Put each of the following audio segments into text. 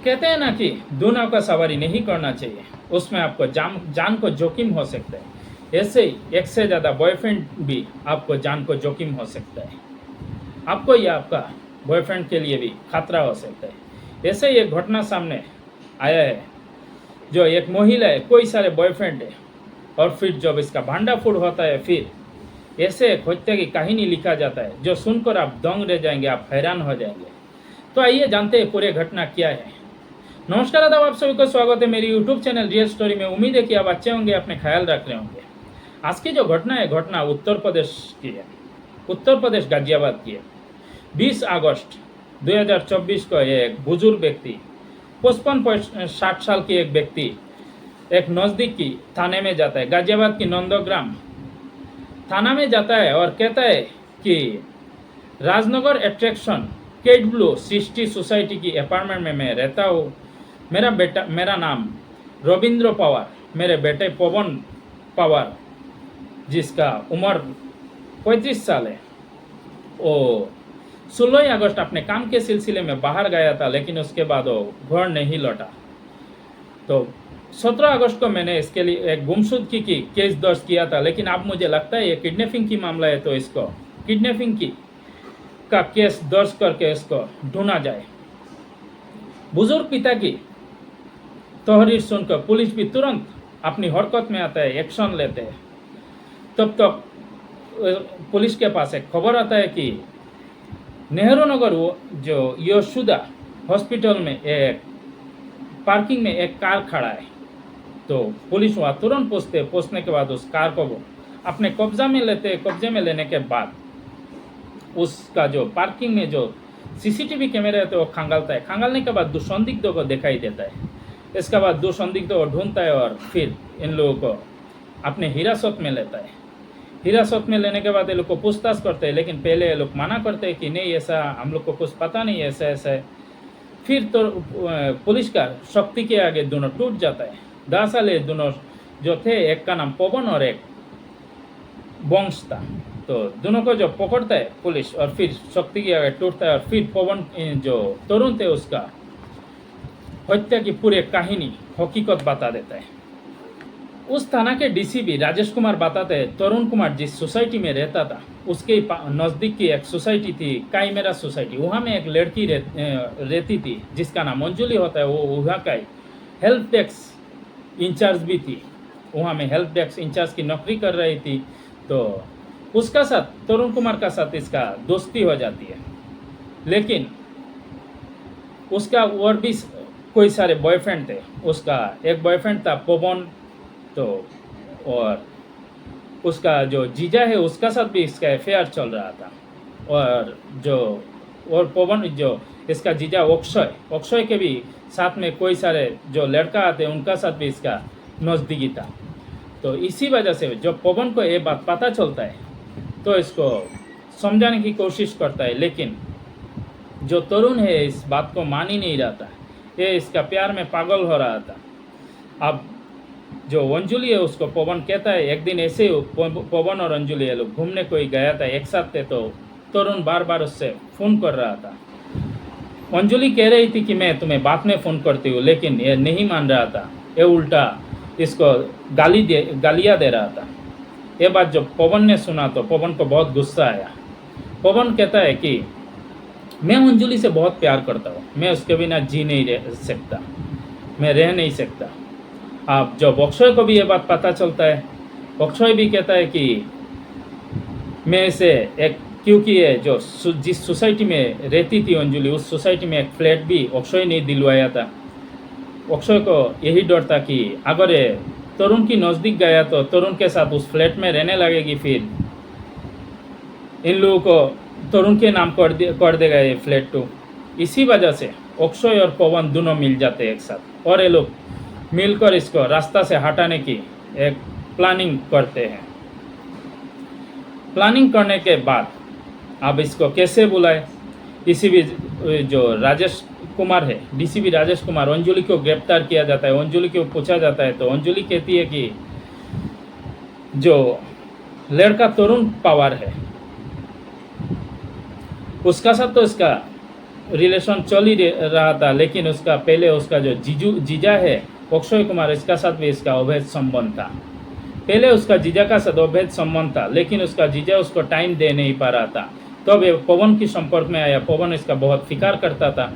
कहते हैं ना कि दो नाव का सवारी नहीं करना चाहिए, उसमें आपको जान को जोखिम हो सकता है। ऐसे ही एक से ज़्यादा बॉयफ्रेंड भी आपको जान को जोखिम हो सकता है, आपको या आपका बॉयफ्रेंड के लिए भी खतरा हो सकता है। ऐसे ही एक घटना सामने आया है, जो एक महिला है, कोई सारे बॉयफ्रेंड है, और फिर जब इसका भांडाफोड़ होता है, फिर ऐसे एक हत्या की कहानी लिखा जाता है जो सुनकर आप दंग रह जाएंगे, आप हैरान हो जाएंगे। तो आइए जानते हैं पूरे घटना क्या है। नमस्कार आदाब, आप सभी को स्वागत है मेरी यूट्यूब चैनल रियल स्टोरी में। उम्मीद है कि आप अच्छे होंगे, अपने ख्याल रख रहे होंगे। आज की जो घटना है, घटना उत्तर प्रदेश की है, उत्तर प्रदेश गाजियाबाद की है। 20 अगस्त 2024 को एक बुजुर्ग व्यक्ति 55-60 साल की एक व्यक्ति एक नज़दीक की थाने में जाता है, गाजियाबाद की नंदोग्राम थाना में जाता है और कहता है कि राजनगर अट्रैक्शन केट ब्लू सृष्टि सोसाइटी की अपार्टमेंट में मैं रहता हूँ। मेरा नाम रविंद्र पवार, मेरे बेटे पवन पवार जिसका उम्र 35 साल है, वो 16 अगस्त अपने काम के सिलसिले में बाहर गया था, लेकिन उसके बाद वो घर नहीं लौटा। तो 17 अगस्त को मैंने इसके लिए एक गुमशुदगी की केस दर्ज किया था, लेकिन अब मुझे लगता है ये किडनैपिंग की मामला है, तो इसको किडनैपिंग की का केस दर्ज करके इसको ढूंढा जाए। बुजुर्ग पिता की तहरीर सुनकर पुलिस भी तुरंत अपनी हरकत में आता है, एक्शन लेते हैं। तब तक पुलिस के पास एक खबर आता है कि नेहरू नगर जो यशोदा हॉस्पिटल में एक पार्किंग में एक कार खड़ा है। तो पुलिस वहाँ तुरंत पहुँचने के बाद उस कार को वो अपने कब्जे में लेने के बाद उसका जो पार्किंग में जो सीसीटीवी कैमरा है तो वो खंगालता है। खंगालने के बाद दो संदिग्धों को दिखाई देता है। इसके बाद दो संदिग्धों को ढूंढता है और फिर इन लोगों को अपने हिरासत में लेता है। हिरासत में लेने के बाद ये लोग को पूछताछ करते हैं, लेकिन पहले ये लोग मना करते हैं कि नहीं, ऐसा हम लोग को कुछ पता नहीं, ऐसा ऐसा है। फिर तो पुलिस का शक्ति के आगे दोनों टूट जाता है। दरअसल ये दोनों जो थे, एक का नाम पवन और एक वंश था। तो दोनों को जो पकड़ता है पुलिस और फिर शक्ति के आगे टूटता है, और फिर पवन जो तरुण थे उसका हत्या की पूरी कहानी हकीकत बता देता है। उस थाना के डीसीपी राजेश कुमार बताते हैं, तरुण कुमार जिस सोसाइटी में रहता था उसके नज़दीक की एक सोसाइटी थी, काइमेरा सोसाइटी। वहाँ में एक लड़की रहती थी जिसका नाम अंजुली होता है। वो वहाँ का हेल्प डेस्क इंचार्ज भी थी, वहाँ में हेल्प डेस्क इंचार्ज की नौकरी कर रही थी। तो उसका साथ, तरुण कुमार का साथ इसका दोस्ती हो जाती है, लेकिन उसका और भी कोई सारे बॉयफ्रेंड थे। उसका एक बॉयफ्रेंड था पवन, तो और उसका जो जीजा है उसका साथ भी इसका अफेयर चल रहा था। और पवन जो इसका जीजा अक्षय के भी साथ में कोई सारे जो लड़का आते हैं उनका साथ भी इसका नज़दीकी था। तो इसी वजह से जब पवन को ये बात पता चलता है तो इसको समझाने की कोशिश करता है, लेकिन जो तरुण है इस बात को मान ही नहीं रहा था। ये इसका प्यार में पागल हो रहा था। अब जो अंजुली है उसको पवन कहता है, एक दिन ऐसे पवन और अंजुली ये लोग घूमने कोई गया था, एक साथ थे। तो तरुण बार बार उससे फ़ोन कर रहा था। अंजुली कह रही थी कि मैं तुम्हें बाद में फ़ोन करती हूँ, लेकिन ये नहीं मान रहा था। ये उल्टा इसको गालियाँ दे रहा था। ये बात जब पवन ने सुना तो पवन को बहुत गुस्सा आया। पवन कहता है कि मैं अंजुली से बहुत प्यार करता हूँ, मैं उसके बिना जी नहीं रह सकता, मैं रह नहीं सकता। अब जब अक्षय को भी ये बात पता चलता है, अक्षय भी कहता है कि मैं इसे क्योंकि ये जो जिस सोसाइटी में रहती थी अंजुली, उस सोसाइटी में एक फ्लैट भी अक्षय ने दिलवाया था। अक्षय को यही डर था कि अगर ये तरुण की नज़दीक गया तो तरुण के साथ उस फ्लैट में रहने लगेगी, फिर इन लोगों को तरुण के नाम कर देगा ये फ्लैट टू। इसी वजह से अक्षय और पवन दोनों मिल जाते हैं एक साथ, और ये लोग मिलकर इसको रास्ता से हटाने की एक प्लानिंग करते हैं। प्लानिंग करने के बाद अब इसको कैसे बुलाए, इसी भी जो राजेश कुमार है, डीसीपी राजेश कुमार, अंजुली को गिरफ्तार किया जाता है। अंजुली को पूछा जाता है तो अंजुली कहती है कि जो लड़का तरुण पवार है उसका साथ तो इसका रिलेशन चल ही रहा था, लेकिन उसका पहले उसका जो जीजा है अक्षय कुमार, इसका साथ भी इसका अवैध संबंध था। पहले उसका जीजा का साथ अवैध संबंध था, लेकिन उसका जीजा उसको टाइम दे नहीं पा रहा था। तब ये पवन के संपर्क में आया। पवन इसका बहुत फिक्र करता था,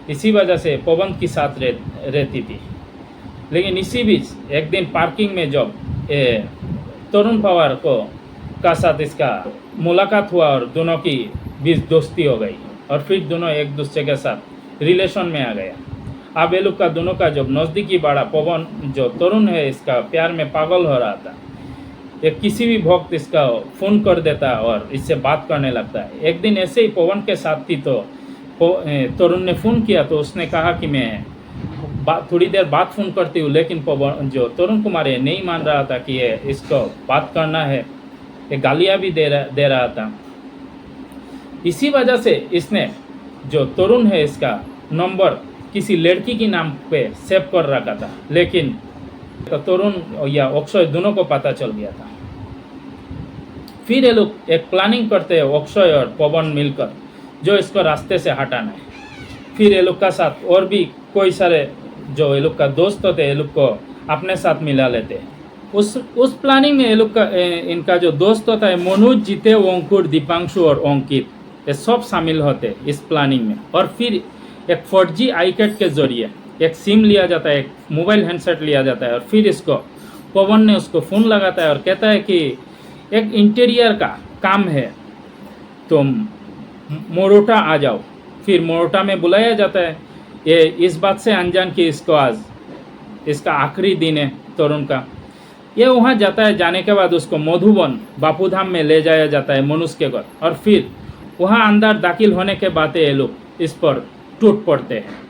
इसी वजह से पवन के साथ रहती थी। लेकिन इसी बीच एक दिन पार्किंग में जब तरुण पवार का साथ इसका मुलाकात हुआ और दोनों की बीच दोस्ती हो गई और फिर दोनों एक दूसरे के साथ रिलेशन में आ गया। अब ये लोग का दोनों का जब नज़दीकी बढ़ा, पवन जो तरुण है इसका प्यार में पागल हो रहा था। ये किसी भी वक्त इसका फ़ोन कर देता और इससे बात करने लगता है। एक दिन ऐसे ही पवन के साथ थी तो तरुण ने फ़ोन किया तो उसने कहा कि मैं थोड़ी देर बाद फ़ोन करती हूँ, लेकिन पवन जो तरुण कुमार है नहीं मान रहा था कि ये इसको बात करना है। ये गालियाँ भी दे रहा था। इसी वजह से इसने जो तरुण है इसका नंबर किसी लड़की के नाम पे सेव कर रखा था, लेकिन तो तरुण या अक्षय दोनों को पता चल गया था। फिर ये लोग एक प्लानिंग करते हैं अक्षय और पवन मिलकर, जो इसको रास्ते से हटाना है। फिर ये लोग का साथ और भी कोई सारे जो ये लोग का दोस्त होते हैं, ये लोग को अपने साथ मिला लेते हैं। उस प्लानिंग में ये लोग का इनका जो दोस्त होता है मनोज, जितेव, अंकुर, दीपांशु और अंकित, ये सब शामिल होते हैं इस प्लानिंग में। और फिर एक 4G आई कार्ड के जरिए एक सिम लिया जाता है, एक मोबाइल हैंडसेट लिया जाता है और फिर इसको पवन ने उसको फ़ोन लगाता है और कहता है कि एक इंटीरियर का काम है, तुम मोरोटा आ जाओ। फिर मोरोटा में बुलाया जाता है। ये इस बात से अनजान कि इसको आज इसका आखिरी दिन है तरुण का। ये वहाँ जाता है। जाने के बाद उसको मधुबन बापूधाम में ले जाया जाता है मनुष्य के घर, और फिर वहाँ अंदर दाखिल होने के बाद ये लोग इस पर टूट पड़ते हैं।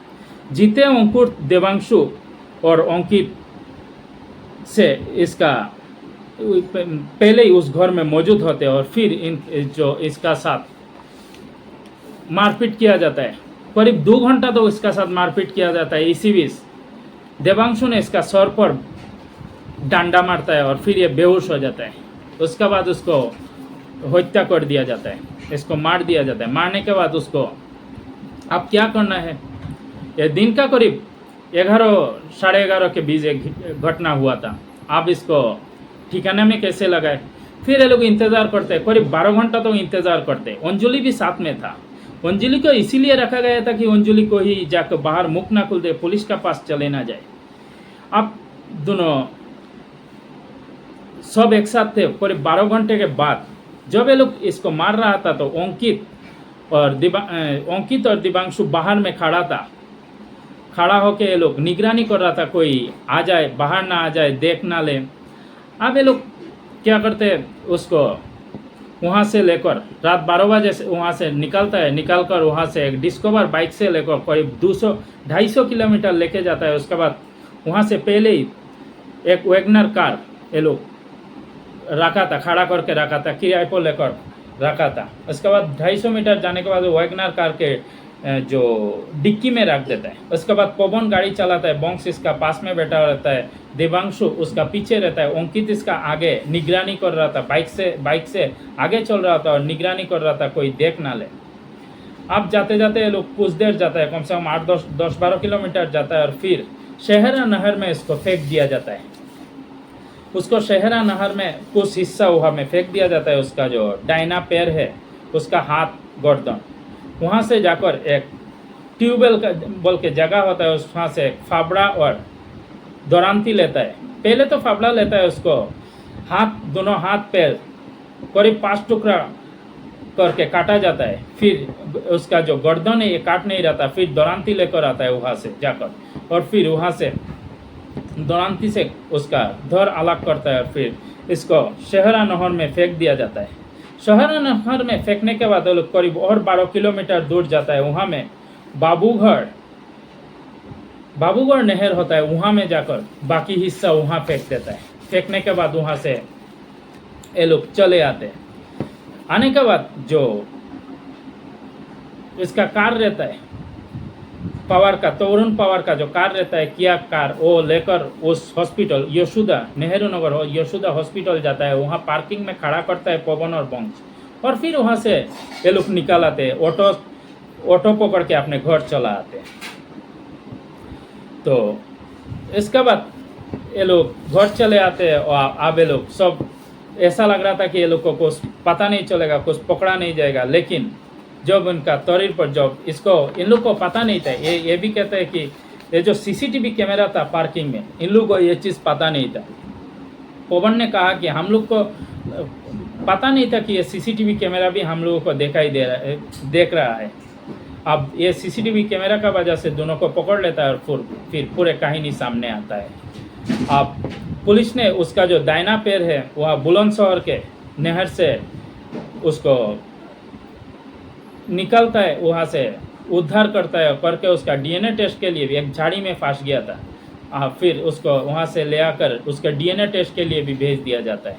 जीते, अंकुर, देवांशु और अंकित से इसका पहले ही उस घर में मौजूद होते हैं और फिर इन जो इसका साथ मारपीट किया जाता है। करीब 2 घंटा तो इसका साथ मारपीट किया जाता है। इसी बीच देवांशु ने इसका सर पर डंडा मारता है और फिर ये बेहोश हो जाता है। उसके बाद उसको हत्या कर दिया जाता है, इसको मार दिया जाता है। मारने के बाद उसको अब क्या करना है, ये दिन का करीब 11 साढ़े 11 के बीच एक घटना हुआ था। अब इसको ठिकाने में कैसे लगाए। फिर ये लोग इंतज़ार करते हैं, करीब 12 घंटा तो इंतज़ार करते हैं। अंजलि भी साथ में था। अंजलि को इसीलिए रखा गया था कि अंजलि को ही जाकर बाहर मुख ना खुल दे, पुलिस का पास चले ना जाए। अब दोनों सब एक साथ थे। करीब 12 घंटे के बाद जब ये लोग इसको मार रहा था तो अंकित और दिबांशु बाहर में खड़ा था। खड़ा होके ये लोग निगरानी कर रहा था, कोई आ जाए, बाहर ना आ जाए, देख ना ले। अब ये लोग क्या करते हैं, उसको वहाँ से लेकर रात 12 बजे से वहाँ से निकलता है। निकल कर वहाँ से एक डिस्कवर बाइक से लेकर करीब 200-250 किलोमीटर लेके जाता है। उसके बाद वहाँ से पहले ही एक वैगनर कार ये लोग रखा था, खड़ा करके रखा था, किराए पर लेकर रखा था। उसके बाद 250 मीटर जाने के बाद वैगनर कार के जो डिक्की में रख देता है। उसके बाद पवन गाड़ी चलाता है, बॉन्स इसका पास में बैठा रहता है, देवांशु उसका पीछे रहता है, अंकित इसका आगे निगरानी कर रहा था, बाइक से आगे चल रहा था और निगरानी कर रहा था कोई देख ना ले। अब जाते जाते ये लोग कुछ देर जाता है, कम से कम 8-10-12 किलोमीटर जाता है और फिर शहरा नहर में इसको फेंक दिया जाता है। उसको शहरा नहर में कुछ हिस्सा वहाँ में फेंक दिया जाता है। उसका जो डायना पैर है, उसका हाथ, गर्दन, वहाँ से जाकर एक ट्यूबवेल का बोल के जगह होता है, वहाँ से फावड़ा और दौरानती लेता है। पहले तो फावड़ा लेता है, उसको दोनों हाथ पैर करीब 5 टुकड़ा करके काटा जाता है। फिर उसका जो गर्दन है ये काट नहीं रहता, फिर दौरानती लेकर आता है वहाँ से जाकर, और फिर वहाँ से दौरानती से उसका धड़ अलग करता है और फिर इसको शहरा नहर में फेंक दिया जाता है। शहरा नहर में फेंकने के बाद वो लोग करीब और 12 किलोमीटर दूर जाता है। वहाँ में बाबूगढ़ नहर होता है, वहाँ में जाकर बाकी हिस्सा वहाँ फेंक देता है। फेंकने के बाद वहाँ से ये लोग चले आते हैं। आने के बाद जो इसका कार रहता है पवार का, तरुण पवार का जो कार रहता है, किया कार, वो लेकर उस हॉस्पिटल यशोदा, नेहरू नगर यशोदा हॉस्पिटल जाता है। वहाँ पार्किंग में खड़ा करता है पवन और बंश, और फिर वहाँ से ये लोग निकाल आते हैं। ऑटो पकड़ के अपने घर चला आते। तो इसके बाद ये लोग घर चले आते हैं और अब ये लोग सब ऐसा लग रहा था कि ये लोग को कुछ पता नहीं चलेगा, कुछ पकड़ा नहीं जाएगा। लेकिन जब उनका तहरीर पर जब इसको इन लोग को पता नहीं था, ये भी कहते हैं कि ये जो सीसीटीवी कैमरा था पार्किंग में, इन लोग को ये चीज़ पता नहीं था। पवन ने कहा कि हम लोग को पता नहीं था कि ये सीसीटीवी कैमरा भी हम लोगों को देख रहा है। अब ये सीसीटीवी कैमरा का वजह से दोनों को पकड़ लेता है और फिर पूरे कहानी सामने आता है। अब पुलिस ने उसका जो दाहिना पैर है वह बुलंदशहर के नहर से उसको निकलता है, वहाँ से उद्धार करता है करके उसका डीएनए टेस्ट के लिए भी एक झाड़ी में फंस गया था। फिर उसको वहाँ से ले आकर उसका डीएनए टेस्ट के लिए भी भेज दिया जाता है।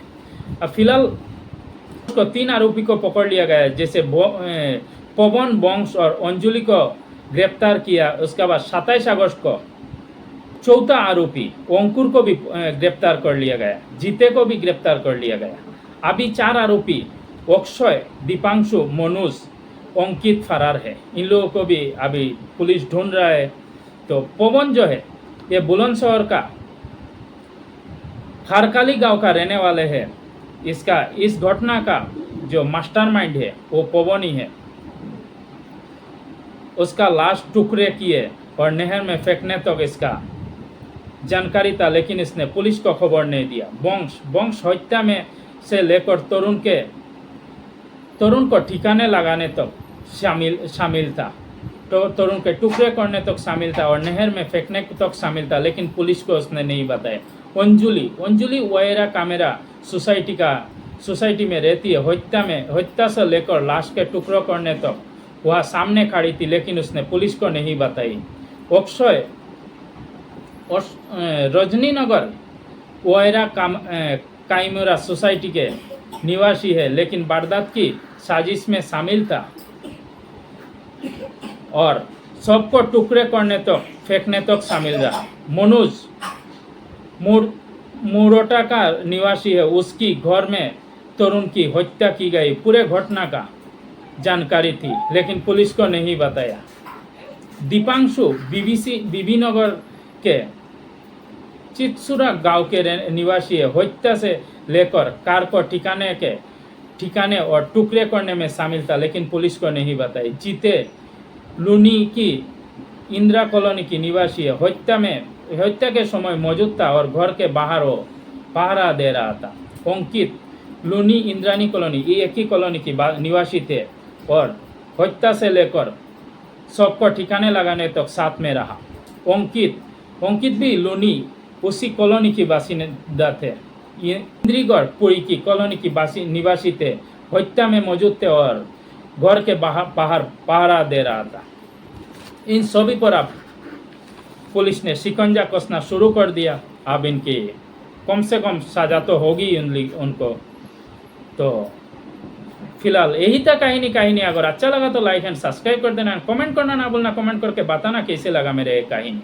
अब फिलहाल उसको 3 आरोपी को पकड़ लिया गया है, जैसे पवन, वंश और अंजुली को गिरफ्तार किया। उसके बाद 27 अगस्त को चौथा आरोपी अंकुर को भी गिरफ्तार कर लिया गया, जीते को भी गिरफ्तार कर लिया गया। अभी 4 आरोपी अक्षय, दीपांशु, मनोज, अंकित फरार है। इन लोगों को भी अभी पुलिस ढूंढ रहा है। तो पवन जो है ये बुलंदशहर का खारकाली गांव का रहने वाले है। इस घटना का जो मास्टरमाइंड है वो पवन ही है। उसका लाश टुकड़े किए और नहर में फेंकने तक इसका जानकारी था, लेकिन इसने पुलिस को खबर नहीं दिया। वंश हत्या में से लेकर तरुण को ठिकाने लगाने तक शामिल था, तो तरुण के टुकड़े करने तक शामिल था और नहर में फेंकने तक शामिल था, लेकिन पुलिस को उसने नहीं बताया। अंजुली वैरा कामेरा सोसाइटी में रहती है। हत्या से लेकर लाश के टुकड़ों करने तक वह सामने खड़ी थी, लेकिन उसने पुलिस को नहीं बताई। अक्षय रजनीनगर वैरा काइमोरा सोसाइटी के निवासी है, लेकिन वारदात की साजिश में शामिल था और सबको टुकड़े करने तक फेंकने तक शामिल रहा। मनोज मुरोटा का निवासी है। उसकी घर में तरुण की हत्या की गई पूरे घटना का जानकारी थी, लेकिन पुलिस को नहीं बताया। दीपांशु बीबी नगर के चितसुरा गांव के निवासी है। हत्या से लेकर कार को ठिकाने और टुकड़े करने में शामिल था, लेकिन पुलिस को नहीं बताई। जीते लूनी की इंदिरा कॉलोनी की निवासी है। हत्या के समय मौजूद था और घर के बाहर वो पहरा दे रहा था। अंकित लूनी इंद्रानी कॉलोनी, ये एक ही कॉलोनी की निवासी थे और हत्या से लेकर सबको ठिकाने लगाने तक साथ में रहा। अंकित भी लूनी उसी कॉलोनी की बासिंदा थे। इंद्रीगढ़ पुरी की कॉलोनी की निवासी थे। हत्या में मौजूद थे और घर के बाहर पहरा दे रहा था। इन सभी पर अब पुलिस ने शिकंजा कसना शुरू कर दिया। अब इनकी कम से कम सजा तो होगी उनको। तो फिलहाल यही था कहानी। अगर अच्छा लगा तो लाइक एंड सब्सक्राइब कर देना, कमेंट करना ना भूलना, कमेंट करके बताना कैसे लगा मेरे कहानी।